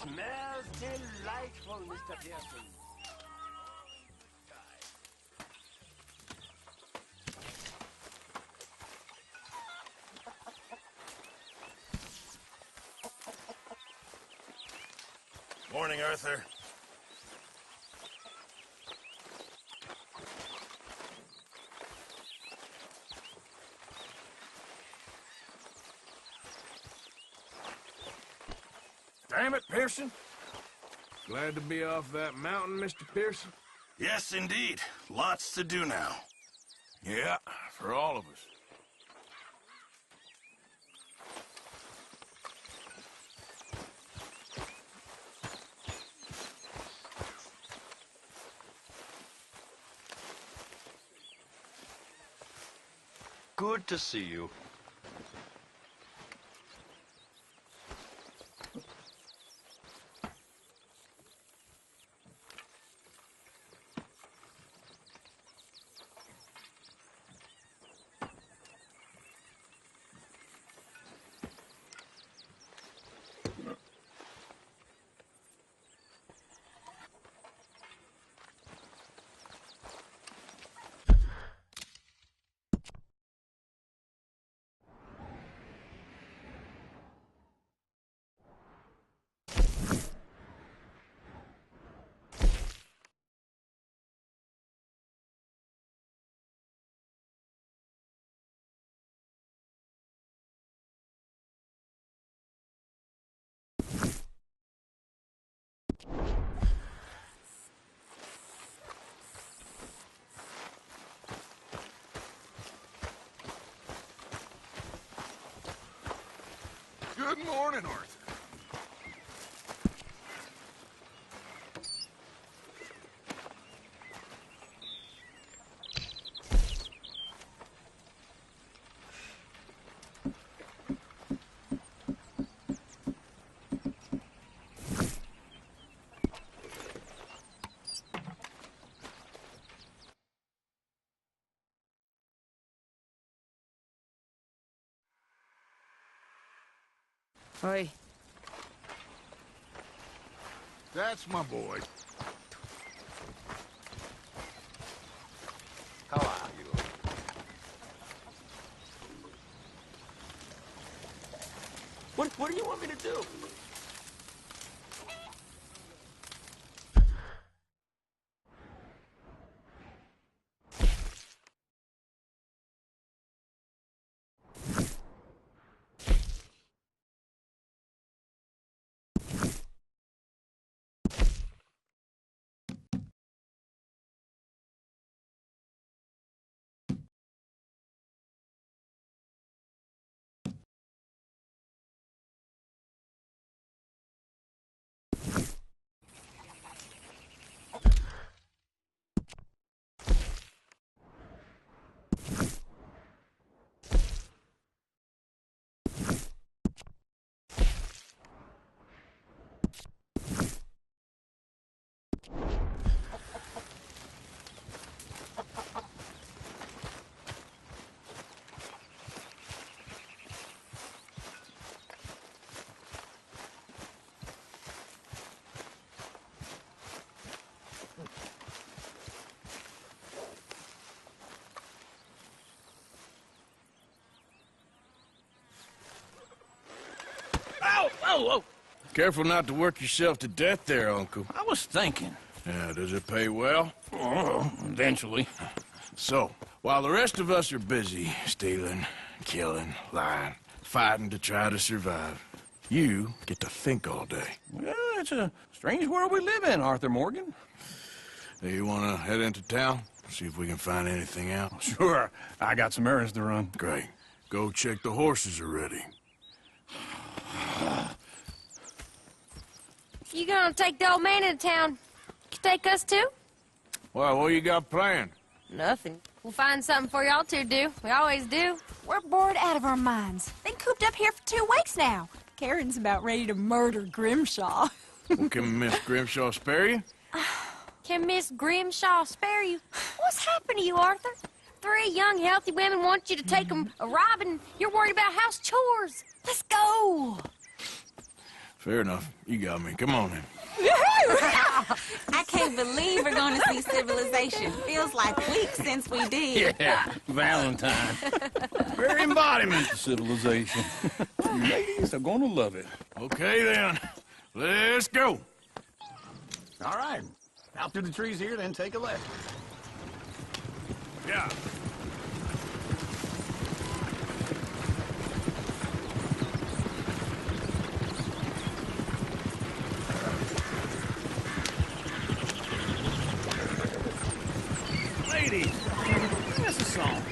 Smells delightful, Mr. Pearson. Morning, Arthur. Damn it, Pearson. Glad to be off that mountain, Mr. Pearson? Yes, indeed. Lots to do now. Yeah, for all of us. Good to see you. Good morning, Arthur. Oi. That's my boy. How are you? What do you want me to do? Ow! Oh, oh! Careful not to work yourself to death there, Uncle. I was thinking. Yeah, does it pay well? Oh, eventually. So, while the rest of us are busy stealing, killing, lying, fighting to try to survive, you get to think all day. Well, it's a strange world we live in, Arthur Morgan. Do you want to head into town? See if we can find anything out? Sure, I got some errands to run. Great. Go check the horses are ready. You gonna take the old man into town? You take us too? Well, what you got planned? Nothing. We'll find something for y'all to do. We always do. We're bored out of our minds. Been cooped up here for 2 weeks now. Karen's about ready to murder Grimshaw. Well, can Miss Grimshaw spare you? Can Miss Grimshaw spare you? What's happened to you, Arthur? 3 young, healthy women want you to take them a robbing. You're worried about house chores. Let's go. Fair enough. You got me. Come on, then. I can't believe we're going to see civilization. Feels like weeks since we did. Yeah, Valentine. Very embodiment of civilization. You ladies are gonna love it. Okay, then. Let's go. All right. Out through the trees here, then take a left. Yeah. Ladies, that's a song.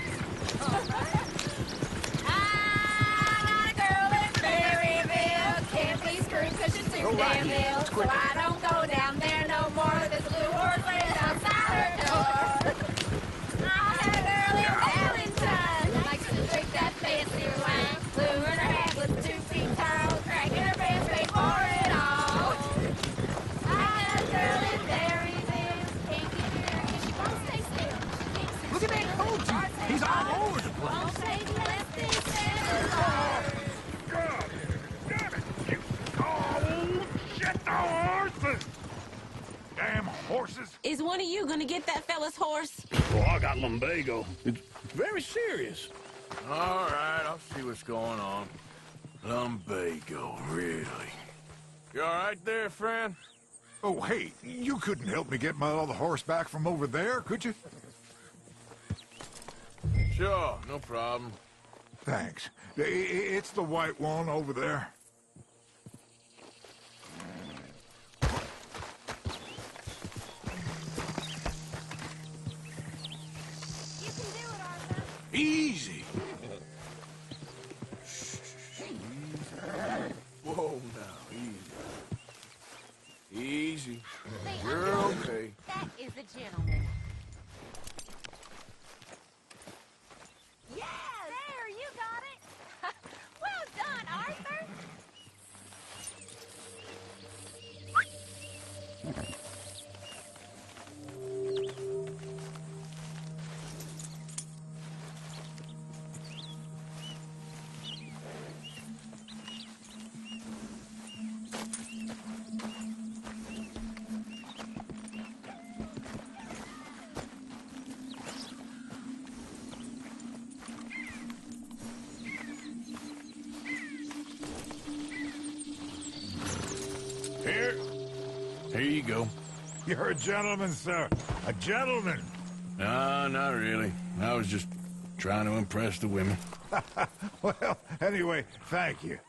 Damn ill, so I don't go down there no more. There's a blue horse laying outside her door. I had a girl in Valentine, likes to drink that fancy wine. Blue in her head with 2 feet tall, cracking her pants, pay for it all. I had a girl in Berryville, can't get her 'cause she won't stay still. Look at that coach. He's all over the place. Won't take less than 7 hours. Damn horses! Is one of you going to get that fella's horse? Oh, I got lumbago. It's very serious. All right, I'll see what's going on. Lumbago, really? You all right there, friend? Oh, hey, you couldn't help me get my other horse back from over there, could you? Sure, no problem. Thanks. It's the white one over there. You can do it, Arthur. Easy. Whoa, now, easy. Easy. Say, You're Arthur, okay. that is a gentleman. Yeah, there, you got it. Well done, Arthur. Here you go. You're a gentleman, sir. A gentleman. No, not really. I was just trying to impress the women. Well, anyway, thank you.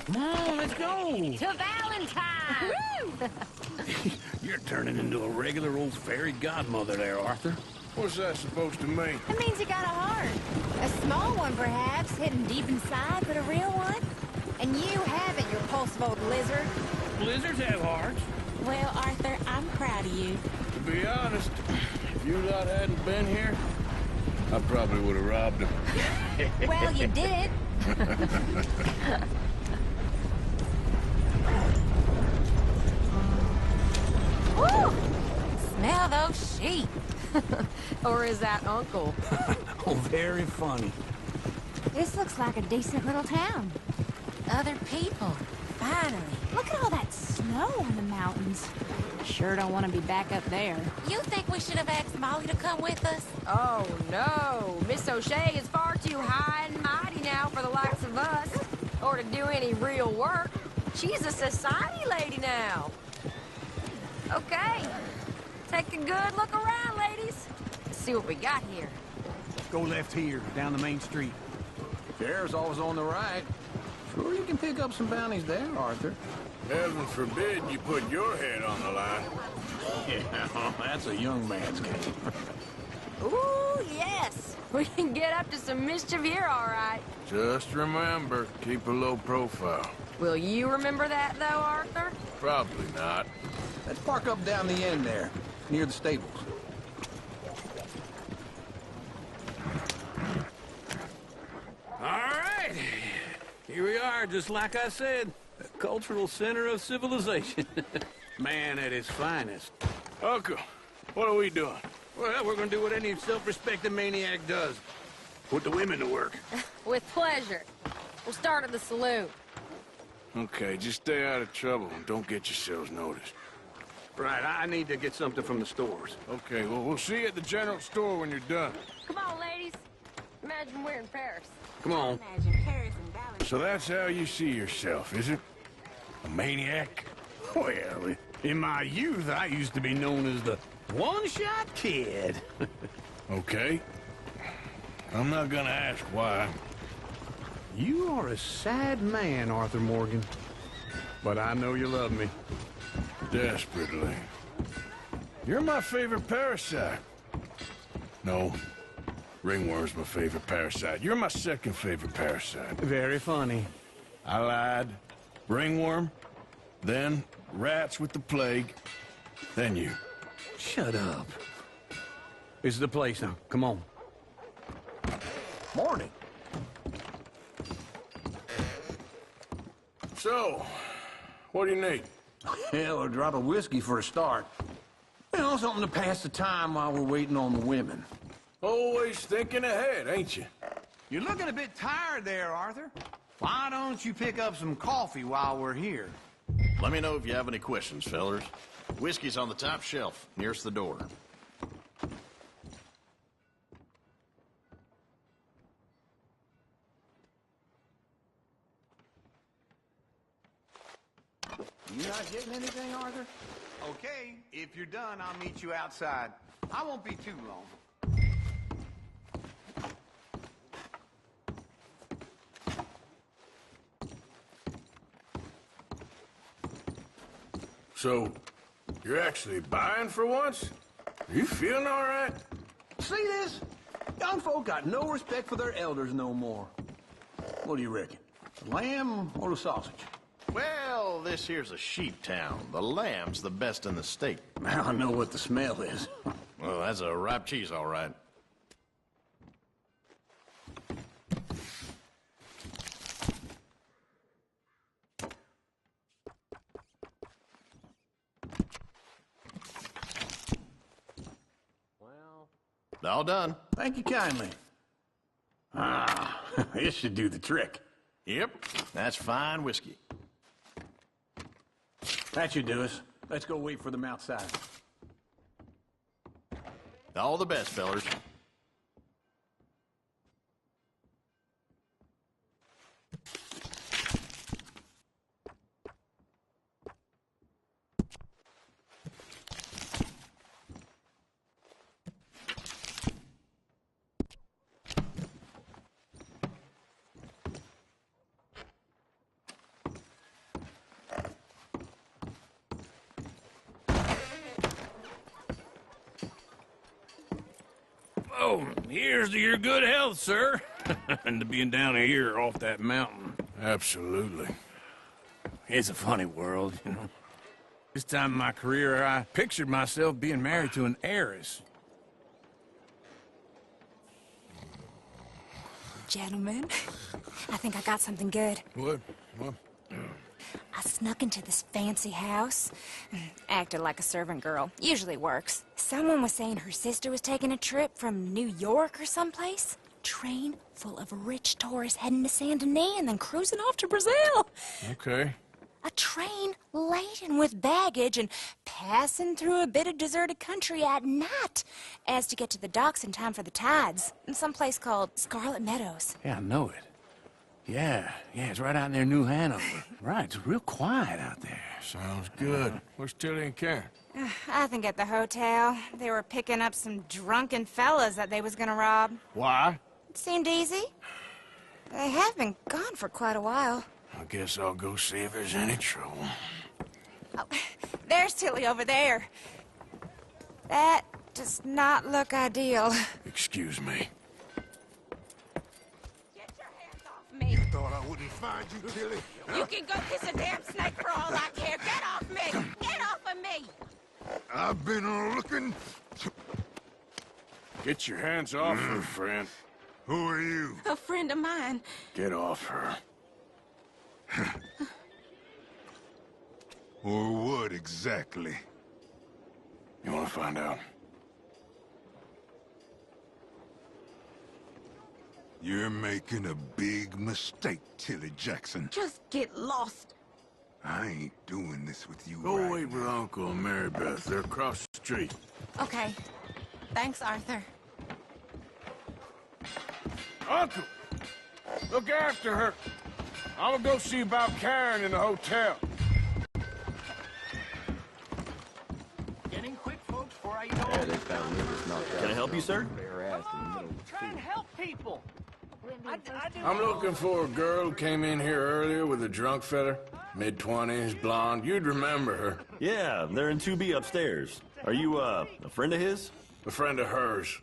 Come on, let's go. To Valentine. Woo! You're turning into a regular old fairy godmother there, Arthur. What's that supposed to mean? It means you got a heart. A small one, perhaps, hidden deep inside, but a real one. And you haven't, you repulsive old lizard. Lizards have hearts. Well, Arthur, I'm proud of you. To be honest, if you lot hadn't been here, I probably would have robbed him. Well, you did. Woo! Smell those sheep. Or is that Uncle? Oh, very funny. This looks like a decent little town. Other people. Finally. Look at all that snow on the mountains. Sure don't want to be back up there. You think we should have asked Molly to come with us? Oh, no. Miss O'Shea is far too high and mighty now for the likes of us. Or to do any real work. She's a society lady now. Okay. Take a good look around, ladies. Let's see what we got here. Go left here, down the main street. Sheriff's always on the right. Sure you can pick up some bounties there, Arthur. Heaven forbid you put your head on the line. Yeah, that's a young man's game. Ooh, yes. We can get up to some mischief here, all right. Just remember, keep a low profile. Will you remember that, though, Arthur? Probably not. Let's park up down the end there, near the stables. All right. Here we are, just like I said. The cultural center of civilization. Man at his finest. Uncle, what are we doing? Well, we're gonna do what any self-respecting maniac does. Put the women to work. With pleasure. We'll start at the saloon. Okay, just stay out of trouble and don't get yourselves noticed. Right, I need to get something from the stores. Okay, well, we'll see you at the general store when you're done. Come on, ladies. Imagine we're in Paris. Come on. Imagine Paris and Valentine. So that's how you see yourself, is it? A maniac? Well, in my youth, I used to be known as the one-shot kid. Okay. I'm not gonna ask why. You are a sad man, Arthur Morgan. But I know you love me. Desperately. You're my favorite parasite. No. Ringworm's my favorite parasite. You're my second favorite parasite. Very funny. I lied. Ringworm, then rats with the plague, then you. Shut up. This is the place now. Come on. Morning. So, what do you need? Hell, a drop of whiskey for a start. You know, something to pass the time while we're waiting on the women. Always thinking ahead, ain't you? You're looking a bit tired there, Arthur. Why don't you pick up some coffee while we're here? Let me know if you have any questions, fellers. Whiskey's on the top shelf, nearest the door. You not getting anything, Arthur? Okay, if you're done, I'll meet you outside. I won't be too long. So, you're actually buying for once? Are you feeling all right? See this? Young folk got no respect for their elders no more. What do you reckon? The lamb or the sausage? Well, this here's a sheep town. The lamb's the best in the state. I know what the smell is. Well, that's a ripe cheese, all right. All done. Thank you kindly. Ah, this should do the trick. Yep, that's fine whiskey. That should do us. Let's go wait for them outside. All the best, fellers. Oh, here's to your good health, sir. And to being down here off that mountain. Absolutely. It's a funny world, you know. This time in my career, I pictured myself being married to an heiress. Gentlemen, I think I got something good. What? I snuck into this fancy house, acted like a servant girl. Usually works. Someone was saying her sister was taking a trip from New York or someplace. Train full of rich tourists heading to Saint Denis and then cruising off to Brazil. Okay. A train laden with baggage and passing through a bit of deserted country at night as to get to the docks in time for the tides in some place called Scarlet Meadows. Yeah, I know it. Yeah, it's right out near New Hanover. Right, it's real quiet out there. Sounds good. Where's Tilly and Karen? I think at the hotel. They were picking up some drunken fellas that they was gonna rob. Why? It seemed easy. They have been gone for quite a while. I guess I'll go see if there's any trouble. Oh, there's Tilly over there. That does not look ideal. Excuse me. Get your hands off me. Thought I wouldn't find you, Tilly. You can go kiss a damn snake for all I care. Get off me! Get off of me! I've been looking. Get your hands off her, friend. Who are you? A friend of mine. Get off her. Or what exactly? You want to find out? You're making a big mistake, Tilly Jackson. Just get lost. I ain't doing this with you Go right wait with now. Uncle and Mary Beth. They're across the street. Okay. Thanks, Arthur. Uncle! Look after her. I'm gonna go see about Karen in the hotel. Getting quick, folks, before I know. Can I help you, sir? Try and help people. I'm looking for a girl who came in here earlier with a drunk fella. Mid-20s, blonde. You'd remember her. Yeah, they're in 2B upstairs. Are you, a friend of his? A friend of hers.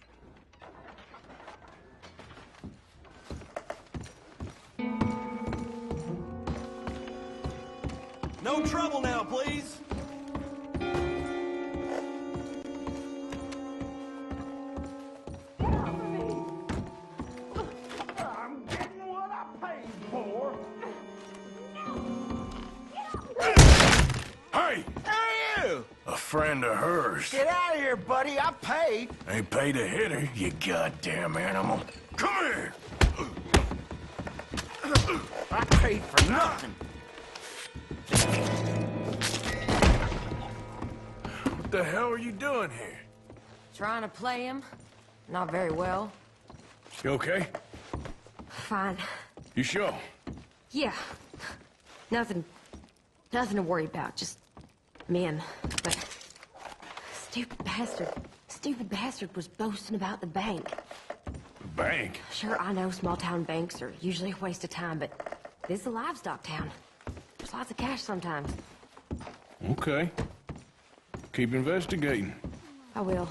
No trouble now, please. I'm getting what I paid for. Hey! Hey, you! A friend of hers. Get out of here, buddy. I paid. Ain't paid to hit her, you goddamn animal. Come here! I paid for nothing. What the hell are you doing here? Trying to play him. Not very well. You okay? Fine. You sure? Yeah. Nothing to worry about. Just men. But stupid bastard was boasting about the bank. Bank? Sure, I know small town banks are usually a waste of time, but this is a livestock town. There's lots of cash sometimes. Okay. Keep investigating. I will.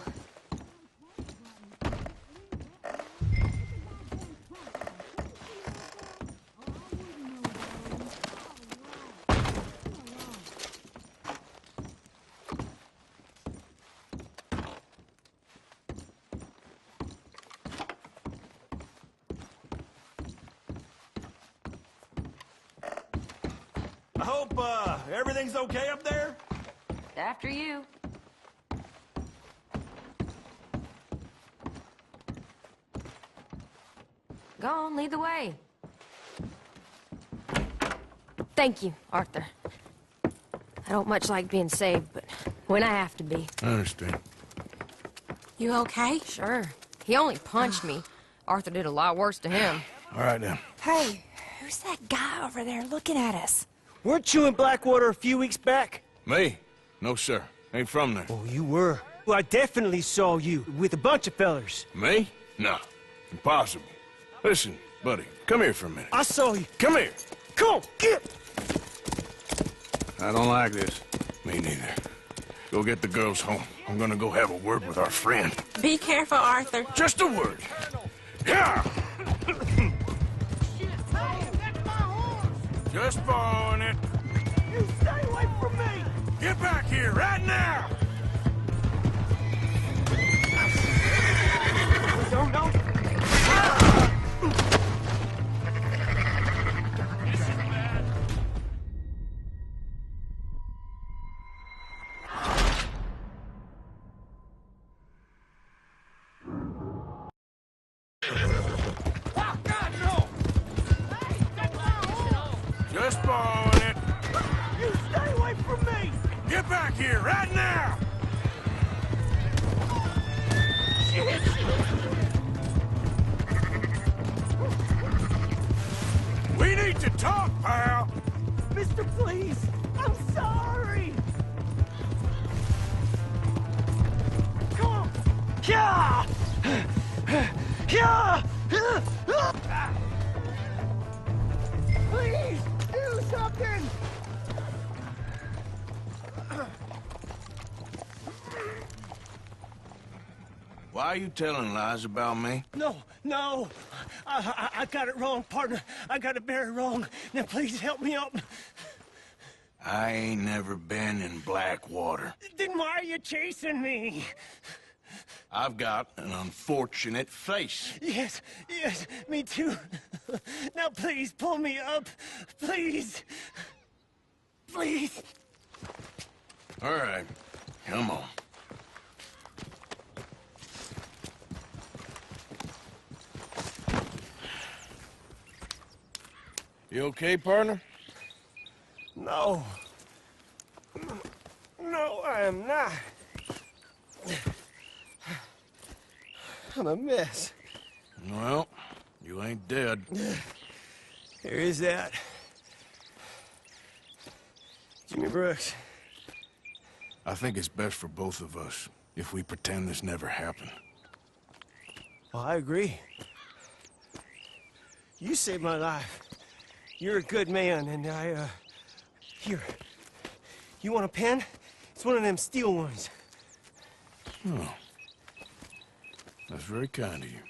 I hope, everything's okay up there? After you. Go on, lead the way. Thank you, Arthur. I don't much like being saved, but when I have to be. I understand. You okay? Sure. He only punched me. Arthur did a lot worse to him. All right, then. Hey, who's that guy over there looking at us? Weren't you in Blackwater a few weeks back? Me? No, sir. Ain't from there. Oh, you were. Well, I definitely saw you with a bunch of fellers. Me? No. Impossible. Listen, buddy, come here for a minute. I saw you. Come here. Come on, get! I don't like this. Me neither. Go get the girls home. I'm gonna go have a word with our friend. Be careful, Arthur. Just a word. Yeah! Just borrowing it. You stay away from me! Get back here right now! No. Just borrowing it. You stay away from me! Get back here right now! We need to talk, pal! Mister, please! I'm sorry! Come on! Yeah! Yeah! Please! Do something! Why are you telling lies about me? No. I got it wrong, partner. I got it very wrong. Now, please help me up. I ain't never been in Blackwater. Then why are you chasing me? I've got an unfortunate face. Yes, me too. Now, please, pull me up. Please. Please. All right, come on. You okay, partner? No. No, I am not. I'm a mess. Well, you ain't dead. There is that. Jimmy Brooks. I think it's best for both of us if we pretend this never happened. Well, I agree. You saved my life. You're a good man, and here. You want a pen? It's one of them steel ones. Oh. That's very kind of you.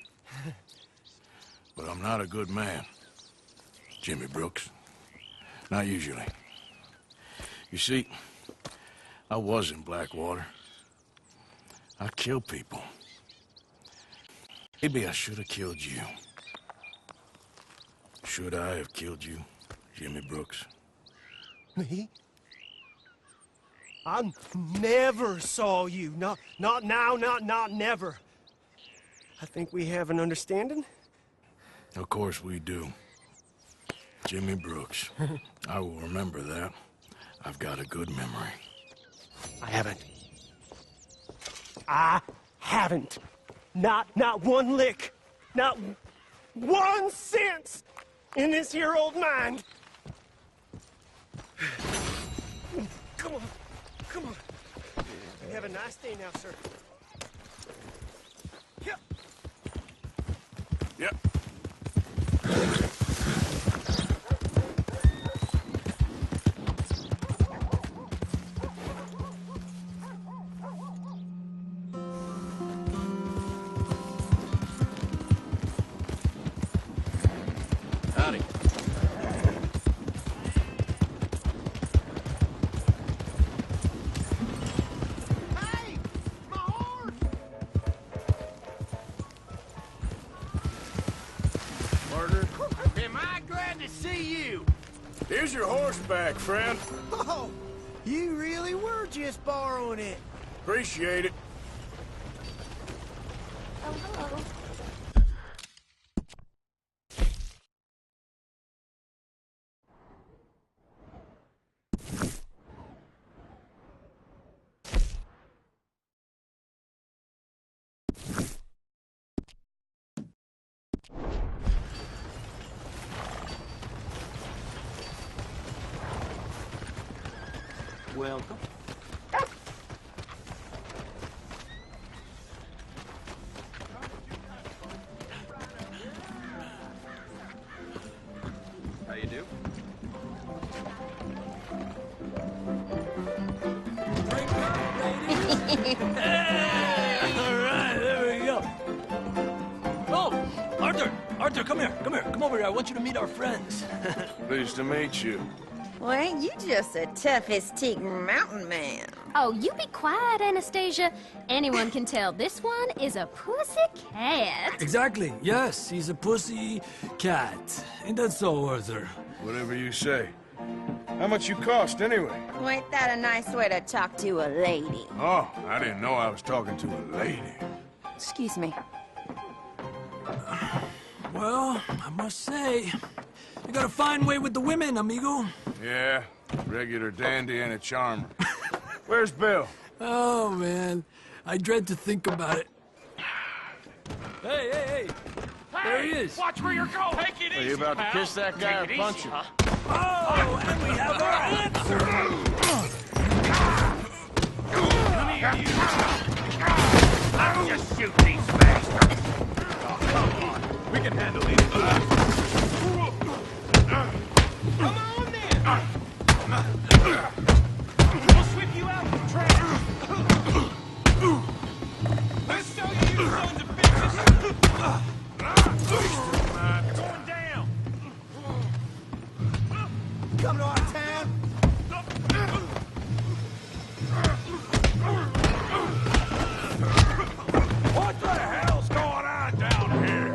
But I'm not a good man, Jimmy Brooks. Not usually. You see, I was in Blackwater. I killed people. Maybe I should have killed you. Should I have killed you, Jimmy Brooks? Me? I never saw you. Not now, not never. I think we have an understanding. Of course we do. Jimmy Brooks. I will remember that. I've got a good memory. I haven't. Not one lick. Not 1 cent in this here old mind. Come on. Come on. Have a nice day now, sir. Yep. Yep. Howdy. Hey! My horse! Partner, Am I glad to see you? here's your horseback, friend. Oh, you really were just borrowing it. Appreciate it. Oh, hello. Welcome. How you do? All right, there we go. Oh, Arthur! Arthur, come here. Come over here. I want you to meet our friends. Pleased to meet you. Well, ain't you just a tough-as-teak mountain man? Oh, you be quiet, Anastasia. Anyone can tell this one is a pussy cat. Exactly. Yes, he's a pussy cat. Ain't that so, Arthur? Whatever you say. How much you cost, anyway? Well, ain't that a nice way to talk to a lady? Oh, I didn't know I was talking to a lady. Excuse me. Well, I must say, you got a fine way with the women, amigo. Yeah, regular dandy and a charmer. Where's Bill? Oh, man. I dread to think about it. Hey! There he is. Watch where you're going. Take it Are easy, you about to pal. kiss that guy or Take it punch easy, him? Oh, and we have our answer. Come here, you. I'll just shoot these bastards. Oh, come on. We can handle it. Come on, then. We'll sweep you out from trash. Let's show you, you sons of bitches. Going down. Come to our town. What the hell's going on down here?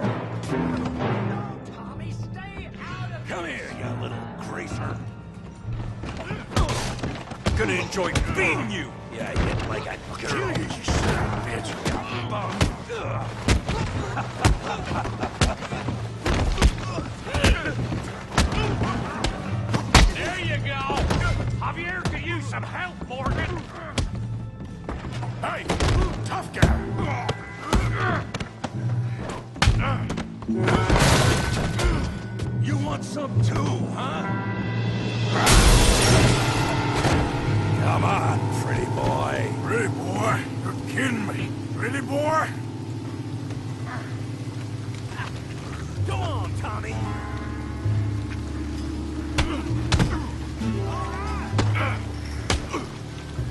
Tommy, stay out of Come here, you little greaser. Gonna enjoy beating you. Yeah, you hit like a girl. You son of a bitch. some too, huh? Come on, pretty boy. Pretty boy? You're kidding me. Pretty boy? Go on, Tommy.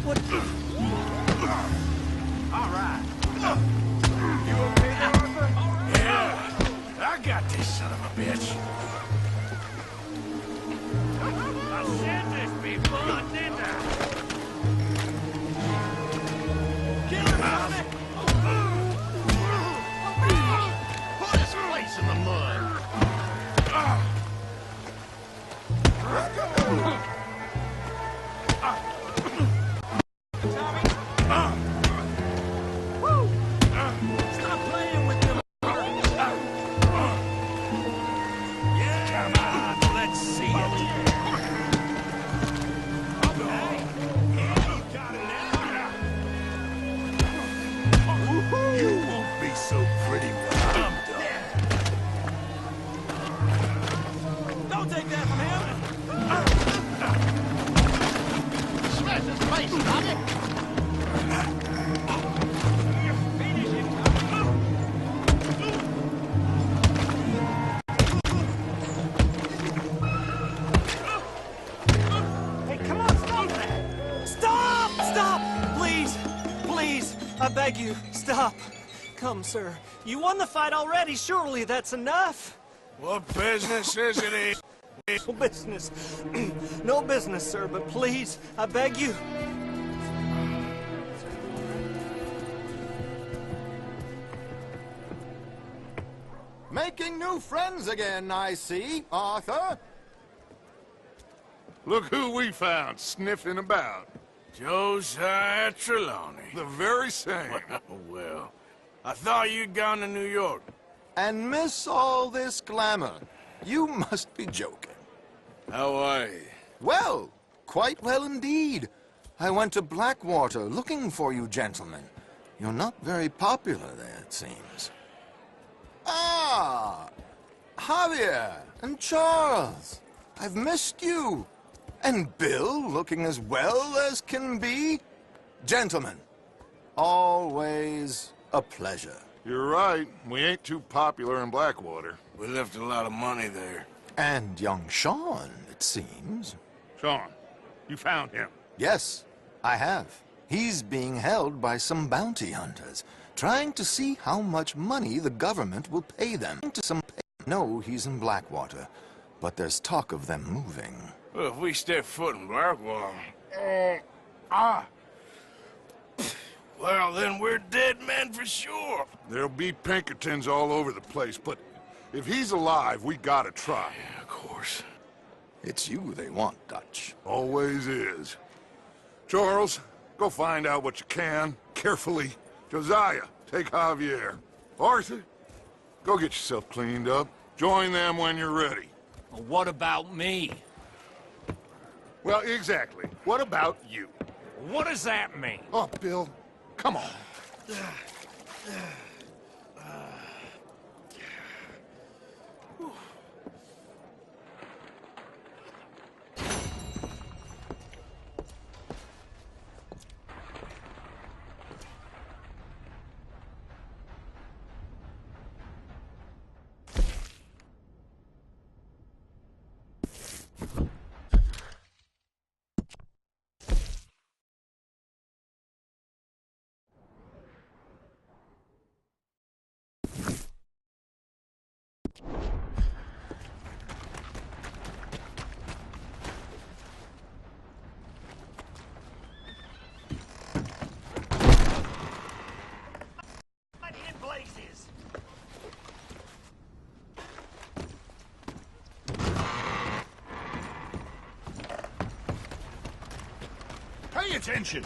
What? All right. You okay there, Arthur? Yeah. I got this son of a bitch. I said this before, didn't I? Kill him, Tommy! Put his face in the mud. Stop playing with them. Come on, let's see it. You won't be so pretty when I'm done. Don't take that from him. Smash his face, Tommy. Hey, come on, stop that! Stop! Stop! Please! Please! I beg you, stop. Come, sir. You won the fight already. Surely that's enough. What business is it? No business. No business, sir, but please, I beg you. Making new friends again, I see, Arthur. Look who we found sniffing about. Josiah Trelawney. The very same. Well, I thought you'd gone to New York. And miss all this glamour. You must be joking. How are you? Well, quite well indeed. I went to Blackwater looking for you gentlemen. You're not very popular there, it seems. Ah! Javier and Charles. I've missed you. And Bill looking as well as can be. Gentlemen, always a pleasure. You're right. We ain't too popular in Blackwater. We left a lot of money there. And young Sean, it seems. Sean, you found him? Yes, I have. He's being held by some bounty hunters, trying to see how much money the government will pay them. No, he's in Blackwater, but there's talk of them moving. Well, if we step foot in Blackwater... Well, then we're dead men for sure. There'll be Pinkertons all over the place, but if he's alive, we gotta try. Yeah, of course. It's you they want, Dutch. Always is. Charles, go find out what you can, carefully. Josiah, take Javier. Arthur, go get yourself cleaned up. Join them when you're ready. Well, what about me? Well, exactly. What about you? What does that mean? Oh, Bill, come on. Pay attention!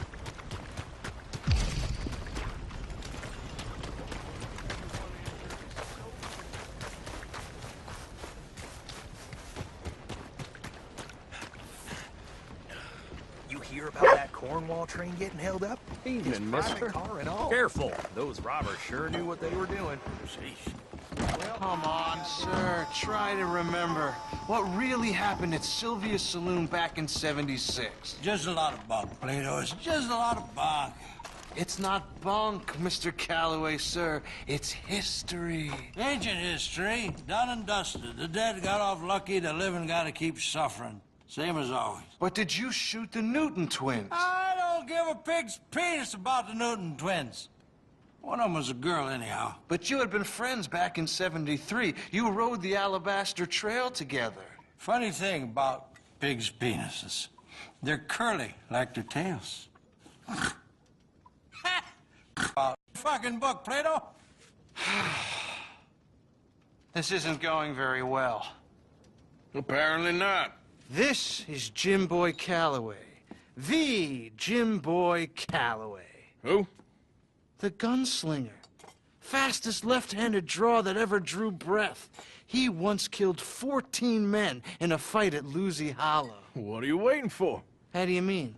You hear about that Cornwall train getting held up? Evening, mister. Car and all. Careful. Those robbers sure knew what they were doing. Sheesh. Come on, sir. Try to remember. What really happened at Sylvia's Saloon back in '76? Just a lot of bunk, Plato. It's just a lot of bunk. It's not bunk, Mr. Calloway, sir. It's history. Ancient history. Done and dusted. The dead got off lucky, the living gotta keep suffering. Same as always. But did you shoot the Newton twins? I don't give a pig's penis about the Newton twins. One of them was a girl, anyhow. But you had been friends back in '73. You rode the Alabaster Trail together. Funny thing about pigs' penises. They're curly, like their tails. Fucking book, Plato. This isn't going very well. Apparently not. This is Jim Boy Calloway. The Jim Boy Calloway. Who? The gunslinger. Fastest left-handed draw that ever drew breath. He once killed 14 men in a fight at Lucy Hollow. What are you waiting for? How do you mean?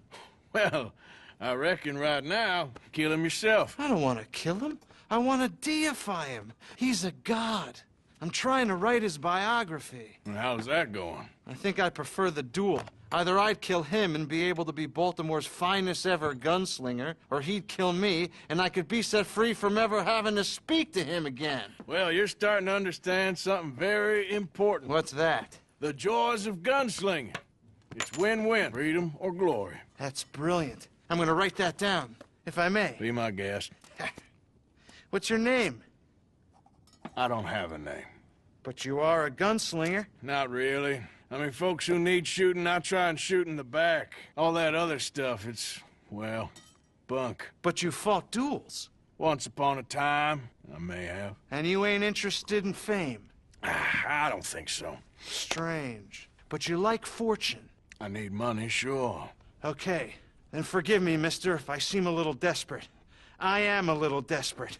Well, I reckon right now, kill him yourself. I don't want to kill him. I want to deify him. He's a god. I'm trying to write his biography. And how's that going? I think I prefer the duel. Either I'd kill him and be able to be Baltimore's finest ever gunslinger, or he'd kill me, and I could be set free from ever having to speak to him again. Well, you're starting to understand something very important. What's that? The joys of gunslinging. It's win-win, freedom or glory. That's brilliant. I'm gonna write that down, if I may. Be my guest. What's your name? I don't have a name. But you are a gunslinger. Not really. I mean, folks who need shooting, I try and shoot in the back. All that other stuff, it's, well, bunk. But you fought duels. Once upon a time, I may have. And you ain't interested in fame? I don't think so. Strange. But you like fortune. I need money, sure. Okay. Then forgive me, mister, if I seem a little desperate. I am a little desperate.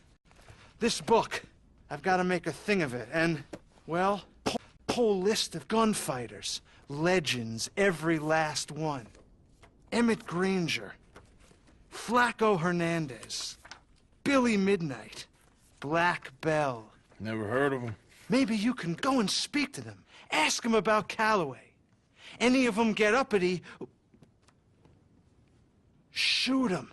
This book, I've got to make a thing of it, and, well, whole list of gunfighters. Legends, every last one. Emmett Granger. Flaco Hernandez. Billy Midnight. Black Bell. Never heard of them. Maybe you can go and speak to them. Ask them about Calloway. Any of them get uppity, shoot them.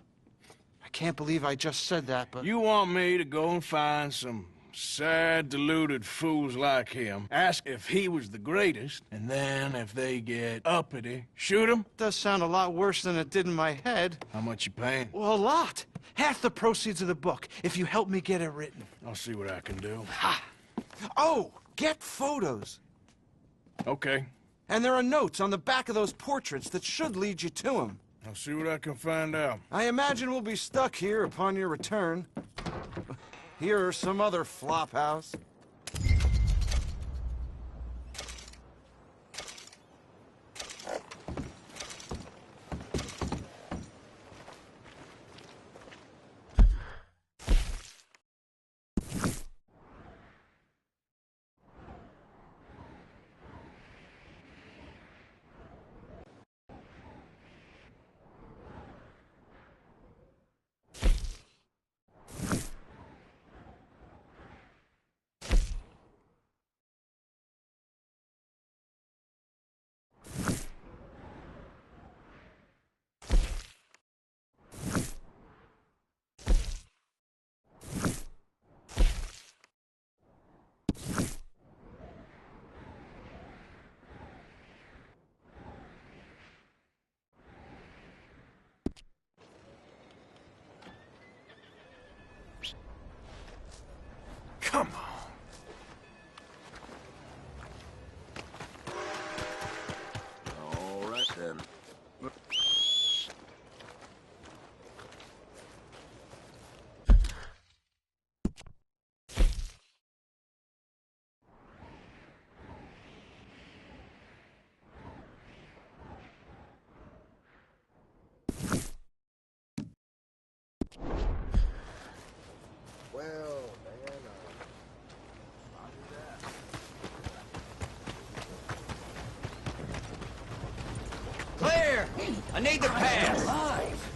I can't believe I just said that, but... You want me to go and find some sad, deluded fools like him, ask if he was the greatest, and then if they get uppity, shoot him? Does sound a lot worse than it did in my head. How much you paying? Well, a lot. Half the proceeds of the book, if you help me get it written. I'll see what I can do. Ha! Oh, get photos. Okay. And there are notes on the back of those portraits that should lead you to him. I'll see what I can find out. I imagine we'll be stuck here upon your return. Here or some other flop house. Come on. All right, then. Well, man, Clear! I need the pass! Alive!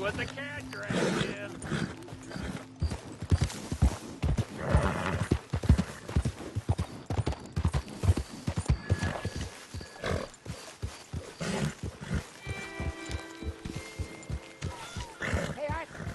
with the cat dragged in. Hey, Arthur.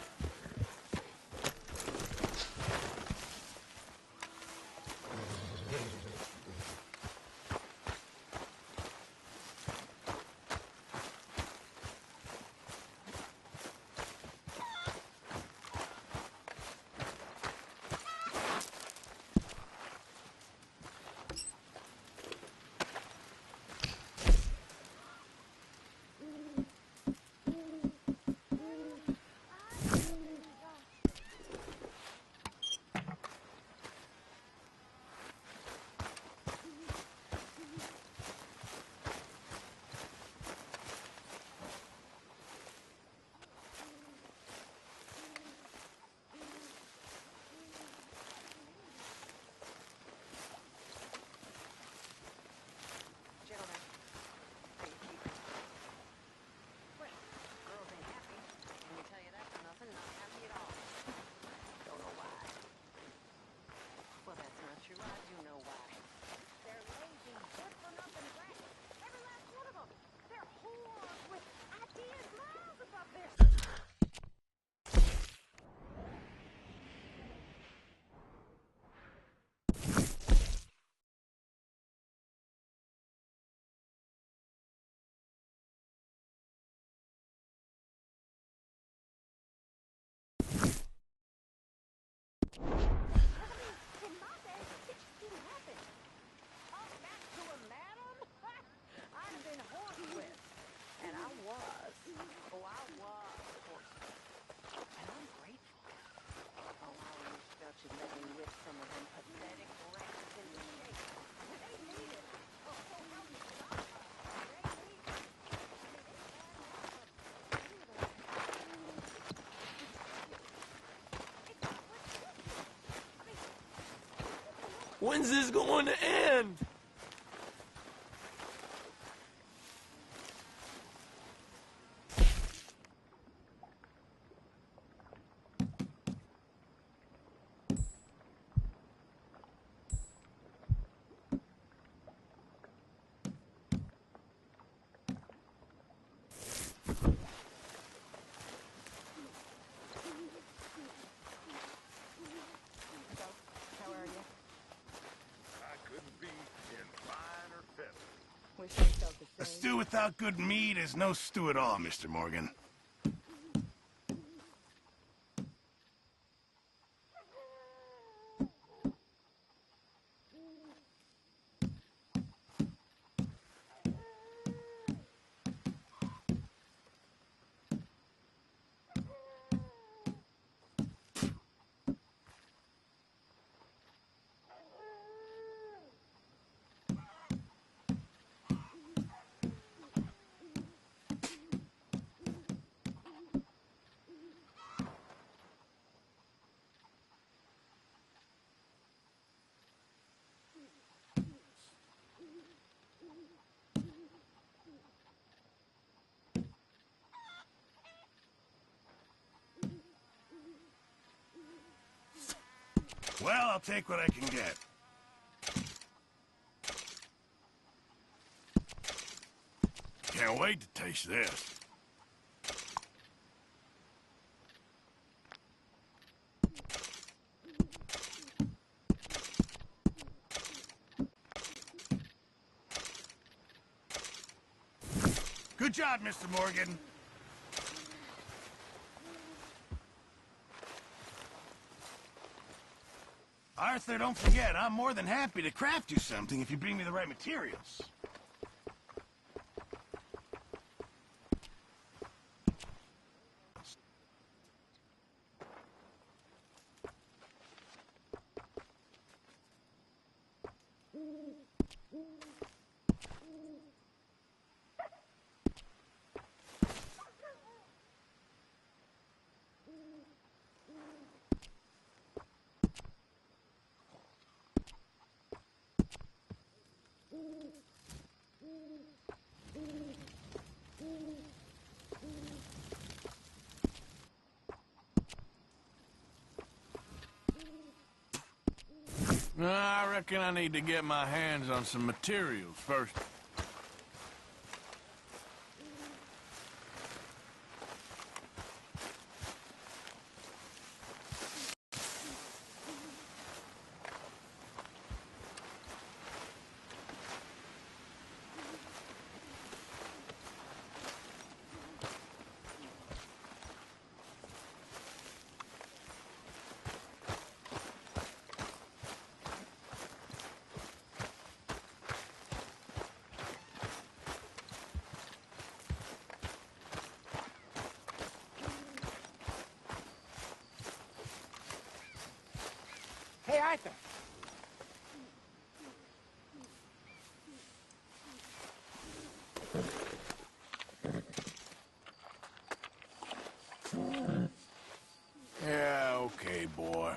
When's this going to end? A stew without good meat is no stew at all, Mr. Morgan. Well, I'll take what I can get. Can't wait to taste this. Good job, Mr. Morgan. Arthur, don't forget, I'm more than happy to craft you something if you bring me the right materials. I reckon I need to get my hands on some materials first. Hey, Arthur. Yeah, okay, boy.